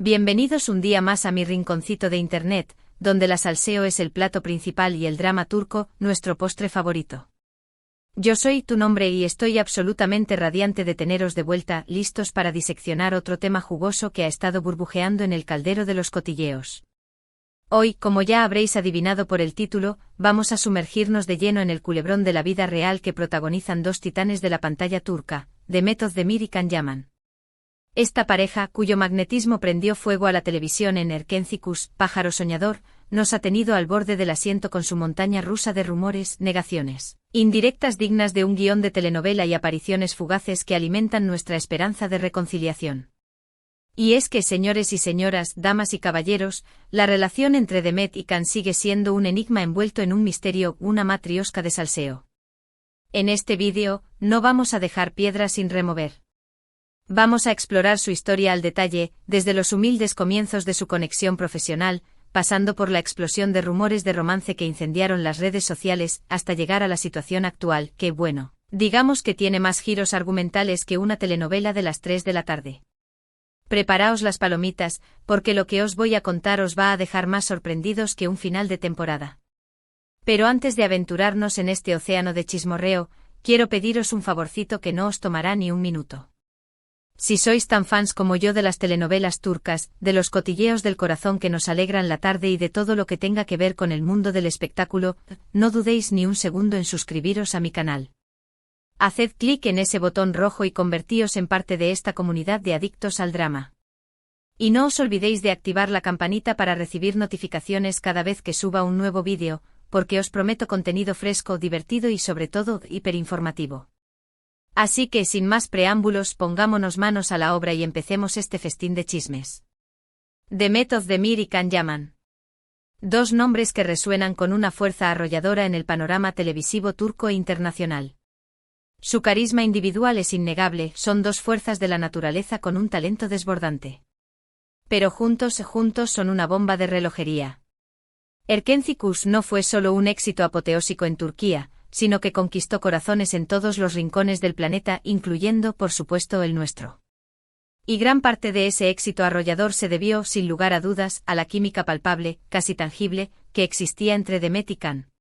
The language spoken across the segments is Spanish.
Bienvenidos un día más a mi rinconcito de internet, donde la salseo es el plato principal y el drama turco, nuestro postre favorito. Yo soy tu nombre y estoy absolutamente radiante de teneros de vuelta, listos para diseccionar otro tema jugoso que ha estado burbujeando en el caldero de los cotilleos. Hoy, como ya habréis adivinado por el título, vamos a sumergirnos de lleno en el culebrón de la vida real que protagonizan dos titanes de la pantalla turca, Demet Özdemir y Can Yaman. Esta pareja, cuyo magnetismo prendió fuego a la televisión en Erkenci-Kuş, pájaro soñador, nos ha tenido al borde del asiento con su montaña rusa de rumores, negaciones, indirectas dignas de un guión de telenovela y apariciones fugaces que alimentan nuestra esperanza de reconciliación. Y es que, señores y señoras, damas y caballeros, la relación entre Demet y Can sigue siendo un enigma envuelto en un misterio, una matriosca de salseo. En este vídeo, no vamos a dejar piedra sin remover. Vamos a explorar su historia al detalle, desde los humildes comienzos de su conexión profesional, pasando por la explosión de rumores de romance que incendiaron las redes sociales, hasta llegar a la situación actual, que, bueno, digamos que tiene más giros argumentales que una telenovela de las 3 de la tarde. Preparaos las palomitas, porque lo que os voy a contar os va a dejar más sorprendidos que un final de temporada. Pero antes de aventurarnos en este océano de chismorreo, quiero pediros un favorcito que no os tomará ni un minuto. Si sois tan fans como yo de las telenovelas turcas, de los cotilleos del corazón que nos alegran la tarde y de todo lo que tenga que ver con el mundo del espectáculo, no dudéis ni un segundo en suscribiros a mi canal. Haced clic en ese botón rojo y convertíos en parte de esta comunidad de adictos al drama. Y no os olvidéis de activar la campanita para recibir notificaciones cada vez que suba un nuevo vídeo, porque os prometo contenido fresco, divertido y sobre todo, hiperinformativo. Así que sin más preámbulos pongámonos manos a la obra y empecemos este festín de chismes. Demet Özdemir y Can Yaman. Dos nombres que resuenan con una fuerza arrolladora en el panorama televisivo turco e internacional. Su carisma individual es innegable, son dos fuerzas de la naturaleza con un talento desbordante. Pero juntos son una bomba de relojería. Erkenci-Kuş no fue solo un éxito apoteósico en Turquía, sino que conquistó corazones en todos los rincones del planeta, incluyendo, por supuesto, el nuestro. Y gran parte de ese éxito arrollador se debió, sin lugar a dudas, a la química palpable, casi tangible, que existía entre Demet y Can.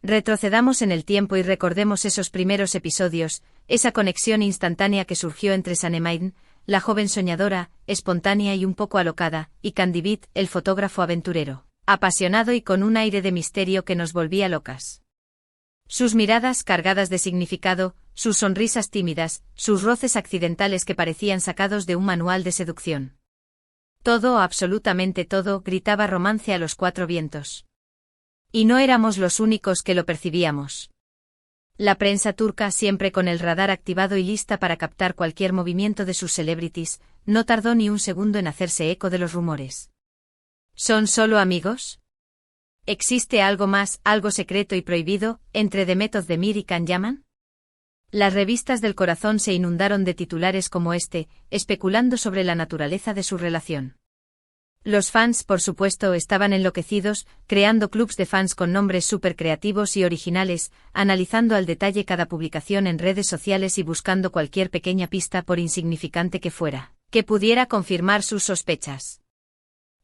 Retrocedamos en el tiempo y recordemos esos primeros episodios, esa conexión instantánea que surgió entre Sanemane, la joven soñadora, espontánea y un poco alocada, y Can Divit, el fotógrafo aventurero, apasionado y con un aire de misterio que nos volvía locas. Sus miradas cargadas de significado, sus sonrisas tímidas, sus roces accidentales que parecían sacados de un manual de seducción. Todo, absolutamente todo, gritaba romance a los cuatro vientos. Y no éramos los únicos que lo percibíamos. La prensa turca, siempre con el radar activado y lista para captar cualquier movimiento de sus celebrities, no tardó ni un segundo en hacerse eco de los rumores. ¿Son solo amigos? ¿Existe algo más, algo secreto y prohibido, entre Demet Özdemir y Can Yaman? Las revistas del corazón se inundaron de titulares como este, especulando sobre la naturaleza de su relación. Los fans, por supuesto, estaban enloquecidos, creando clubs de fans con nombres súper creativos y originales, analizando al detalle cada publicación en redes sociales y buscando cualquier pequeña pista, por insignificante que fuera, que pudiera confirmar sus sospechas.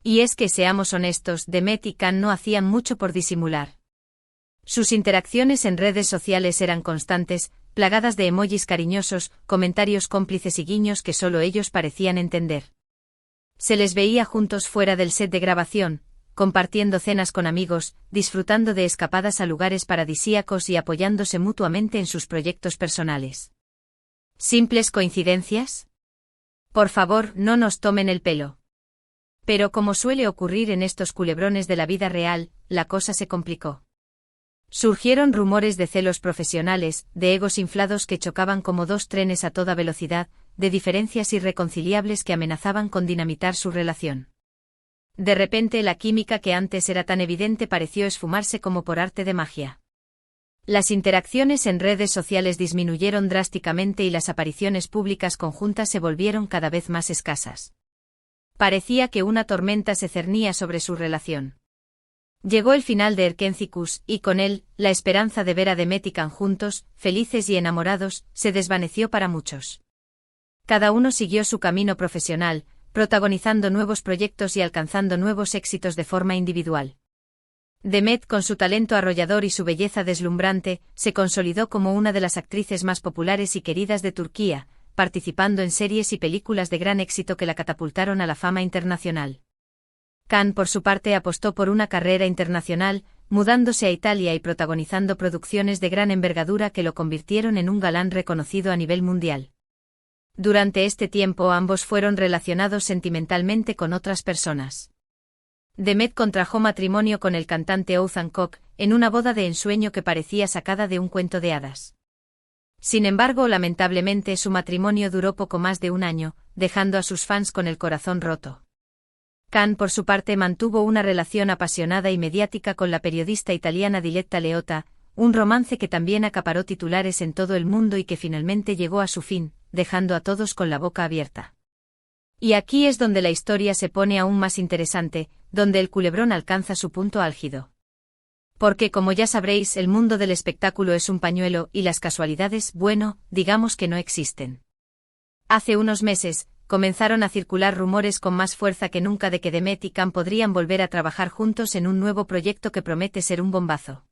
Y es que, seamos honestos, Demet y Can no hacían mucho por disimular. Sus interacciones en redes sociales eran constantes, plagadas de emojis cariñosos, comentarios cómplices y guiños que solo ellos parecían entender. Se les veía juntos fuera del set de grabación, compartiendo cenas con amigos, disfrutando de escapadas a lugares paradisíacos y apoyándose mutuamente en sus proyectos personales. ¿Simples coincidencias? Por favor, no nos tomen el pelo. Pero como suele ocurrir en estos culebrones de la vida real, la cosa se complicó. Surgieron rumores de celos profesionales, de egos inflados que chocaban como dos trenes a toda velocidad, de diferencias irreconciliables que amenazaban con dinamitar su relación. De repente la química que antes era tan evidente pareció esfumarse como por arte de magia. Las interacciones en redes sociales disminuyeron drásticamente y las apariciones públicas conjuntas se volvieron cada vez más escasas. Parecía que una tormenta se cernía sobre su relación. Llegó el final de Erkenci-Kuş, y con él, la esperanza de ver a Demet y Can juntos, felices y enamorados, se desvaneció para muchos. Cada uno siguió su camino profesional, protagonizando nuevos proyectos y alcanzando nuevos éxitos de forma individual. Demet, con su talento arrollador y su belleza deslumbrante, se consolidó como una de las actrices más populares y queridas de Turquía, participando en series y películas de gran éxito que la catapultaron a la fama internacional. Can, por su parte, apostó por una carrera internacional, mudándose a Italia y protagonizando producciones de gran envergadura que lo convirtieron en un galán reconocido a nivel mundial. Durante este tiempo ambos fueron relacionados sentimentalmente con otras personas. Demet contrajo matrimonio con el cantante Oğuzhan Koç, en una boda de ensueño que parecía sacada de un cuento de hadas. Sin embargo, lamentablemente su matrimonio duró poco más de un año, dejando a sus fans con el corazón roto. Can, por su parte, mantuvo una relación apasionada y mediática con la periodista italiana Diletta Leotta, un romance que también acaparó titulares en todo el mundo y que finalmente llegó a su fin, dejando a todos con la boca abierta. Y aquí es donde la historia se pone aún más interesante, donde el culebrón alcanza su punto álgido. Porque, como ya sabréis, el mundo del espectáculo es un pañuelo y las casualidades, bueno, digamos que no existen. Hace unos meses, comenzaron a circular rumores con más fuerza que nunca de que Demet y Can podrían volver a trabajar juntos en un nuevo proyecto que promete ser un bombazo.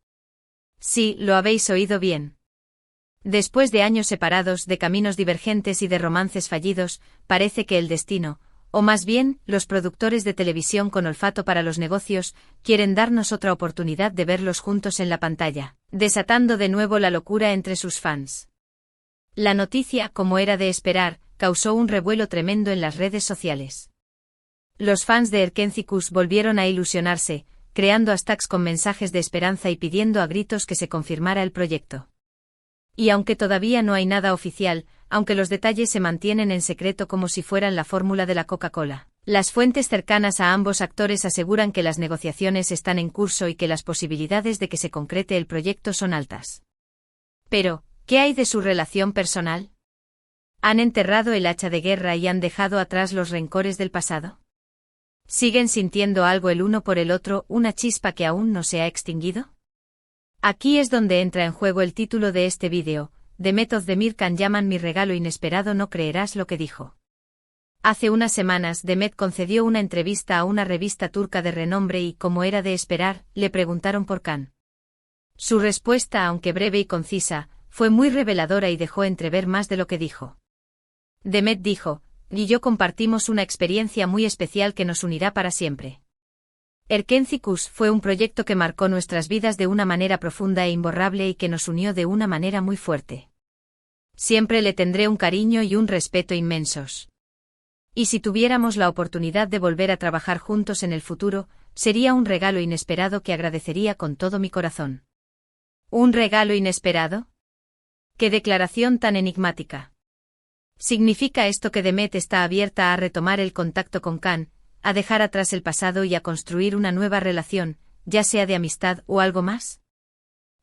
Sí, lo habéis oído bien. Después de años separados, de caminos divergentes y de romances fallidos, parece que el destino, o más bien, los productores de televisión con olfato para los negocios, quieren darnos otra oportunidad de verlos juntos en la pantalla, desatando de nuevo la locura entre sus fans. La noticia, como era de esperar, causó un revuelo tremendo en las redes sociales. Los fans de Erkenci volvieron a ilusionarse, creando hashtags con mensajes de esperanza y pidiendo a gritos que se confirmara el proyecto. Y aunque todavía no hay nada oficial, aunque los detalles se mantienen en secreto como si fueran la fórmula de la Coca-Cola, las fuentes cercanas a ambos actores aseguran que las negociaciones están en curso y que las posibilidades de que se concrete el proyecto son altas. Pero, ¿qué hay de su relación personal? ¿Han enterrado el hacha de guerra y han dejado atrás los rencores del pasado? ¿Siguen sintiendo algo el uno por el otro, una chispa que aún no se ha extinguido? Aquí es donde entra en juego el título de este vídeo, Demet Özdemir Can llaman mi regalo inesperado, no creerás lo que dijo. Hace unas semanas Demet concedió una entrevista a una revista turca de renombre y, como era de esperar, le preguntaron por Can. Su respuesta, aunque breve y concisa, fue muy reveladora y dejó entrever más de lo que dijo. Demet dijo, y yo compartimos una experiencia muy especial que nos unirá para siempre. Erkenci fue un proyecto que marcó nuestras vidas de una manera profunda e imborrable y que nos unió de una manera muy fuerte. Siempre le tendré un cariño y un respeto inmensos. Y si tuviéramos la oportunidad de volver a trabajar juntos en el futuro, sería un regalo inesperado que agradecería con todo mi corazón. ¿Un regalo inesperado? ¡Qué declaración tan enigmática! ¿Significa esto que Demet está abierta a retomar el contacto con Can, a dejar atrás el pasado y a construir una nueva relación, ya sea de amistad o algo más?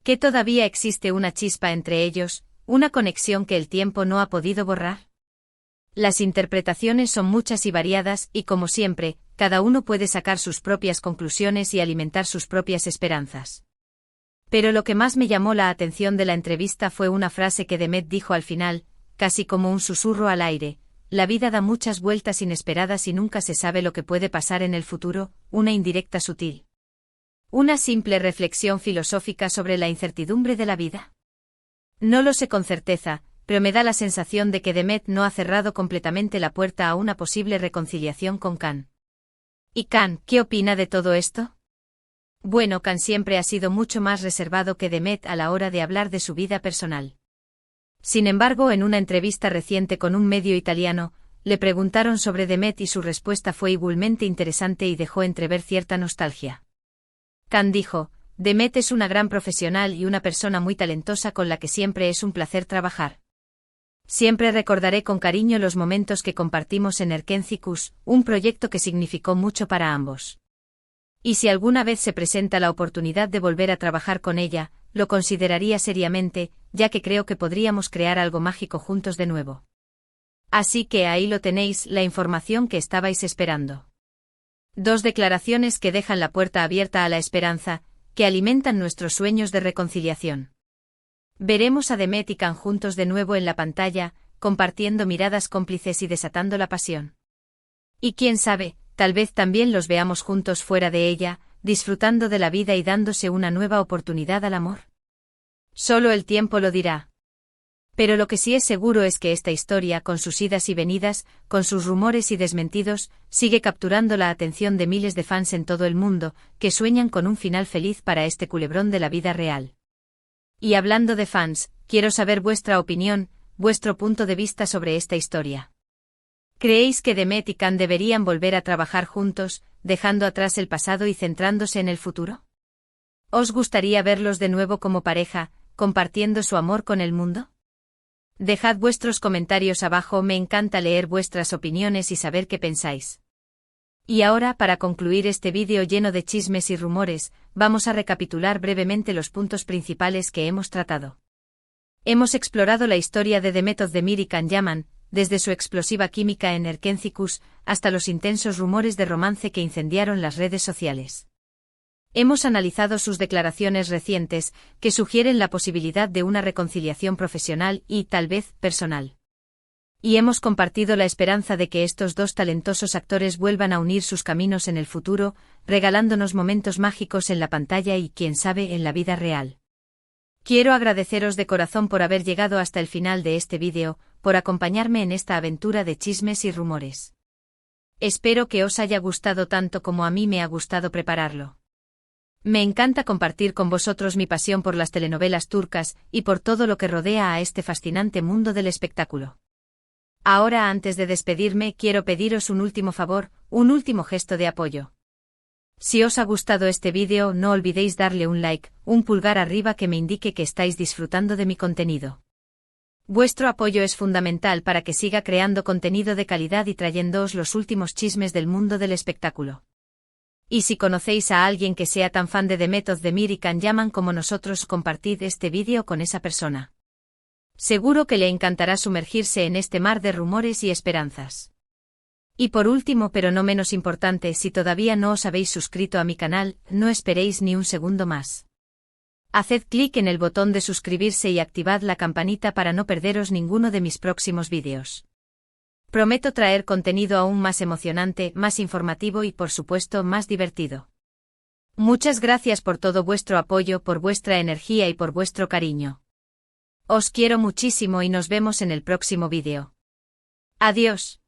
¿Que todavía existe una chispa entre ellos, una conexión que el tiempo no ha podido borrar? Las interpretaciones son muchas y variadas y, como siempre, cada uno puede sacar sus propias conclusiones y alimentar sus propias esperanzas. Pero lo que más me llamó la atención de la entrevista fue una frase que Demet dijo al final, casi como un susurro al aire: la vida da muchas vueltas inesperadas y nunca se sabe lo que puede pasar en el futuro, una indirecta sutil. ¿Una simple reflexión filosófica sobre la incertidumbre de la vida? No lo sé con certeza, pero me da la sensación de que Demet no ha cerrado completamente la puerta a una posible reconciliación con Can. ¿Y Can, qué opina de todo esto? Bueno, Can siempre ha sido mucho más reservado que Demet a la hora de hablar de su vida personal. Sin embargo, en una entrevista reciente con un medio italiano, le preguntaron sobre Demet y su respuesta fue igualmente interesante y dejó entrever cierta nostalgia. Can dijo, Demet es una gran profesional y una persona muy talentosa con la que siempre es un placer trabajar. Siempre recordaré con cariño los momentos que compartimos en Erkenci, un proyecto que significó mucho para ambos. Y si alguna vez se presenta la oportunidad de volver a trabajar con ella, lo consideraría seriamente, ya que creo que podríamos crear algo mágico juntos de nuevo. Así que ahí lo tenéis, la información que estabais esperando. Dos declaraciones que dejan la puerta abierta a la esperanza, que alimentan nuestros sueños de reconciliación. Veremos a Demet y Can juntos de nuevo en la pantalla, compartiendo miradas cómplices y desatando la pasión. Y quién sabe, tal vez también los veamos juntos fuera de ella, disfrutando de la vida y dándose una nueva oportunidad al amor. Solo el tiempo lo dirá. Pero lo que sí es seguro es que esta historia, con sus idas y venidas, con sus rumores y desmentidos, sigue capturando la atención de miles de fans en todo el mundo, que sueñan con un final feliz para este culebrón de la vida real. Y hablando de fans, quiero saber vuestra opinión, vuestro punto de vista sobre esta historia. ¿Creéis que Demet y Can deberían volver a trabajar juntos, dejando atrás el pasado y centrándose en el futuro? ¿Os gustaría verlos de nuevo como pareja, compartiendo su amor con el mundo? Dejad vuestros comentarios abajo, me encanta leer vuestras opiniones y saber qué pensáis. Y ahora, para concluir este vídeo lleno de chismes y rumores, vamos a recapitular brevemente los puntos principales que hemos tratado. Hemos explorado la historia de Demet Özdemir y Can Yaman, desde su explosiva química en Erkenci hasta los intensos rumores de romance que incendiaron las redes sociales. Hemos analizado sus declaraciones recientes, que sugieren la posibilidad de una reconciliación profesional y, tal vez, personal. Y hemos compartido la esperanza de que estos dos talentosos actores vuelvan a unir sus caminos en el futuro, regalándonos momentos mágicos en la pantalla y, quién sabe, en la vida real. Quiero agradeceros de corazón por haber llegado hasta el final de este vídeo, por acompañarme en esta aventura de chismes y rumores. Espero que os haya gustado tanto como a mí me ha gustado prepararlo. Me encanta compartir con vosotros mi pasión por las telenovelas turcas y por todo lo que rodea a este fascinante mundo del espectáculo. Ahora, antes de despedirme, quiero pediros un último favor, un último gesto de apoyo. Si os ha gustado este vídeo, no olvidéis darle un like, un pulgar arriba que me indique que estáis disfrutando de mi contenido. Vuestro apoyo es fundamental para que siga creando contenido de calidad y trayéndoos los últimos chismes del mundo del espectáculo. Y si conocéis a alguien que sea tan fan de Demet Özdemir y Can Yaman como nosotros, compartid este vídeo con esa persona. Seguro que le encantará sumergirse en este mar de rumores y esperanzas. Y por último, pero no menos importante, si todavía no os habéis suscrito a mi canal, no esperéis ni un segundo más. Haced clic en el botón de suscribirse y activad la campanita para no perderos ninguno de mis próximos vídeos. Prometo traer contenido aún más emocionante, más informativo y, por supuesto, más divertido. Muchas gracias por todo vuestro apoyo, por vuestra energía y por vuestro cariño. Os quiero muchísimo y nos vemos en el próximo vídeo. Adiós.